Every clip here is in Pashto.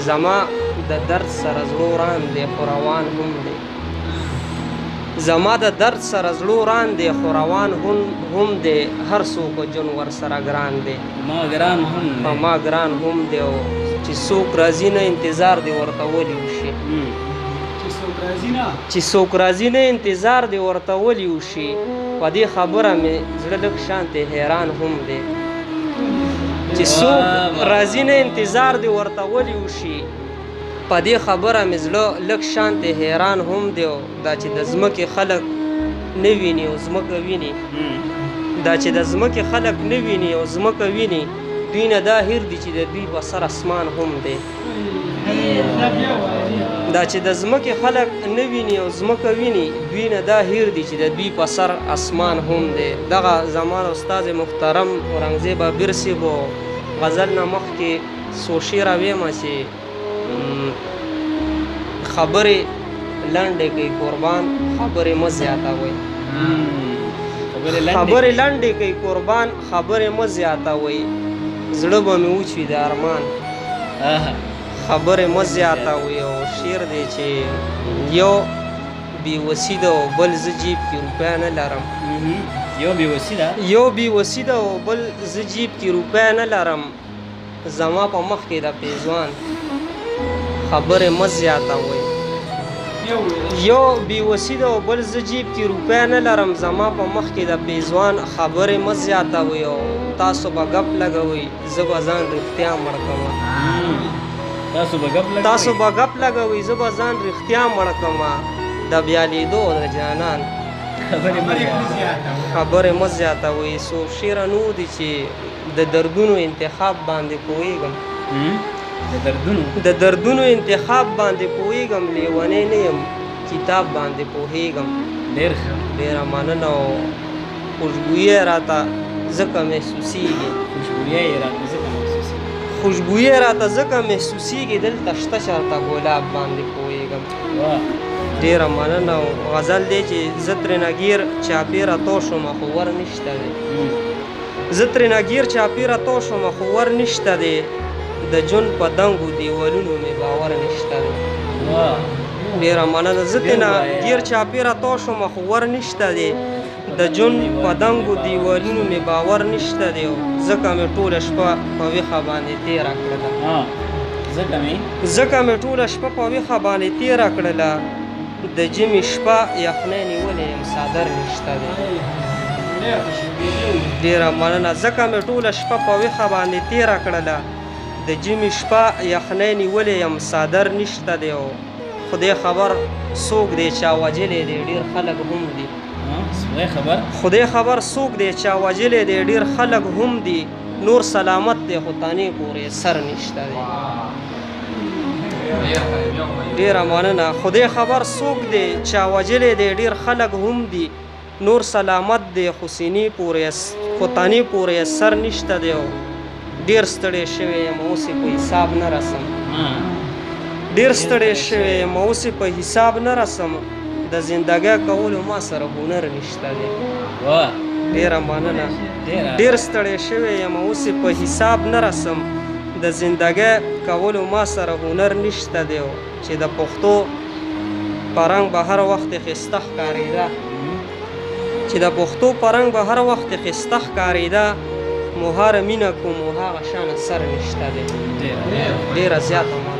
زما د درد سره زړه وران دی خو روان هم دی زما د درد سره زړه وران دی خو روان هم دی هر څوک جون ور سره ګران دی ما ګران هم دی ما ګران هم دی او چې څوک راځي نه انتظار دی ورته ولي وشي چې څوک راځي نه انتظار دی ورته ولي وشي په دې خبره مې زړه لږ شانتې حیران هم دی چې څوک راځي نه انتظار دی ورته ولي وشي په دې خبره مې زړه لږ شانتې حیران هم دی دا چې د ځمکې خلک نه ویني او ځمکه ویني دا چې د ځمکې خلک نه ویني او ځمکه ویني دوی نه دا هیر دي چې د دوی په سر اسمان هم دی دا چې د ځمکې خلک نه ویني او ځمکه ویني دوی نه دا هیر دي چې د دوی په سر اسمان هم دی دغه زما استاد محترم اورنګزیب بابر صاحب غزل نه مخکې څو شعره ویمه چې خبرې لنډې کوي قربان خبرې مه زیاتوئ خبرې لنډې کوي قربان خبرې مه زیاتوئ زړه به مې وچوي د ارمان خبرې مه زیاتوئ او شعر دی چې یو بېوسي ده او بل زه جیب کې روپۍ نه لرم یو بېوسي ده او بل زه جیب کې روپۍ نه لرم زما په مخ کې د پیزوان خبرې مه زیاتوئ یو بېوسي ده او بل زه جیب کې روپۍ نه لرم زما په مخ کې د پیزوان خبرې مه زیاتوئ او تاسو به ګپ لګوئ زه به ځان رښتیا مړ کړم تاسو به ګپ لګوئ زه به ځان رښتیا مړ کړم د بیا لیدو د جانان خبرې مه زیاتوئ څو شعره نور دي چې د دردونو انتخاب باندې پوهېږم د دردونو انتخاب باندې پوهېږم لیونی نه یم کتاب باندې پوهېږم ډېره مننه او خوشبویي راته ځکه محسوسېږي خوشبویي راته ځکه محسوسېږي دلته شته چېرته ګلاب باندې پوهېږم ډېره مننه او غزل دی چې زه ترېنه ګیر چاپېره تو شومه خو ور نشته دی زه ترېنه ګیر چاپېره تو شومه خو ور نشته دی د جون په دنګو دیوالونو مې باور نشته دی ډېره مننه زه ترېنه ګیر چاپېره تو شومه خو ور نشته دی د جون په دنګو دیوالونو مې باور نشته دی ځکه مې ټوله شپه په ویښه باندې تېره کړله ځکه مې ټوله شپه په ویښه باندې تېره کړله د ژمي شپه یخنۍ نیولې یم څادر نشته دی ډېره مننه ځکه مې ټوله شپه په ویښه باندې تېره کړله د ژمي شپه یخنۍ نیولې یم څادر نشته دی او خدای خبر څوک دی چا وجلی دی ډېر خلک هم دي خدای خبر څوک دی چا وجلی دی ډېر خلک هم دي نور سلامت دی خو تانې پورې سر نشته دی ډېره مننه خدای خبر څوک دی چا وجلی دی ډېر خلک هم دي نور سلامت دی خو سینې پورې خو تانې پورې سر نشته دی ډېر ستړی شوی یم اوس یې په حساب نه رسم ډېر ستړی شوی یم اوس یې په حساب نه رسم د زندګۍ کولو ما سره هنر نشته دی ډېره مننه ډېر ستړی شوی یم اوس یې په حساب نه رسم د زندګۍ کولو ما سره هنر نشته دی چې د پښتو پرنګ به هر وخت ښایسته ښکارېده چې د پښتو پرنګ به هر وخت ښایسته ښکارېده مو هره مینه کوم او هغه شانه سر نشته دی ډېره زیاته مننه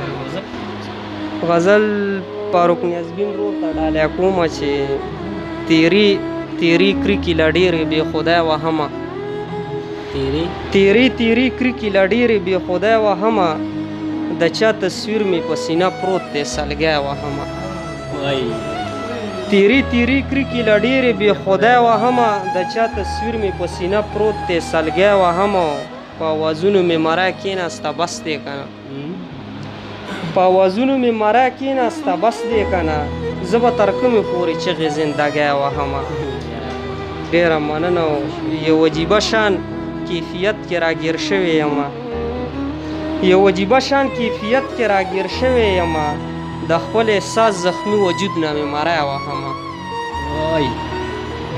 غزل فاروق نیازبین ورور ته ډالۍ کومه چې تیری کرکې له ډېرې بې خدای وهمه تیری کرکې له ډېرې بې خدای وهمه د چا تصویر مې په سینه پروت دی سلګی وهمه تیری کرکې له ډېرې بې خدای وهمه د چا تصویر مې په سینه پروت دی سلګی وهمه په اوازونو مې مری کېناسته بس دی که نه په اوازونو مې مری کېناسته بس دی که نه زه به تر کومې پورې چغې زندګۍ وهمه ډېره مننه یو عجیبه شان کیفیت کې راګیر شوی یم یو عجیبه شان کیفیت کې راګیر شوی یم د خپل احساس زخمي وجود نه مې مری وهمه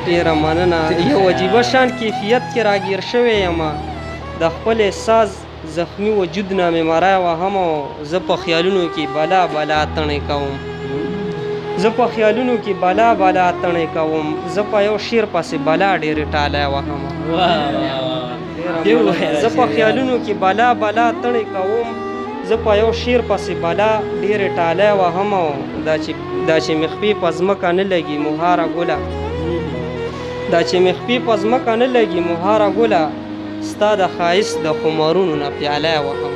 ډېره مننه یو عجیبه شان کیفیت کې راګیر شوی یم د خپل احساس زخمی وجود نه مې مرای وهم او زه په خیالونو کې بلا بلا تڼې کوم زه په خیالونو کې بلا بلا تڼې کوم زه په یو شیر پسې بلا ډېرې ټالی وهم زه په خیالونو کې بلا بلا تڼې کوم زه په یو شیر پسې بلا ډېرې ټالی وهم او دا چې مې خپې په ځمکه نه لګي مهاره ګله دا چې مې خپې په ځمکه نه لګي مهاره ګله ستا د ښایست د خمارونو نه پیالی وهم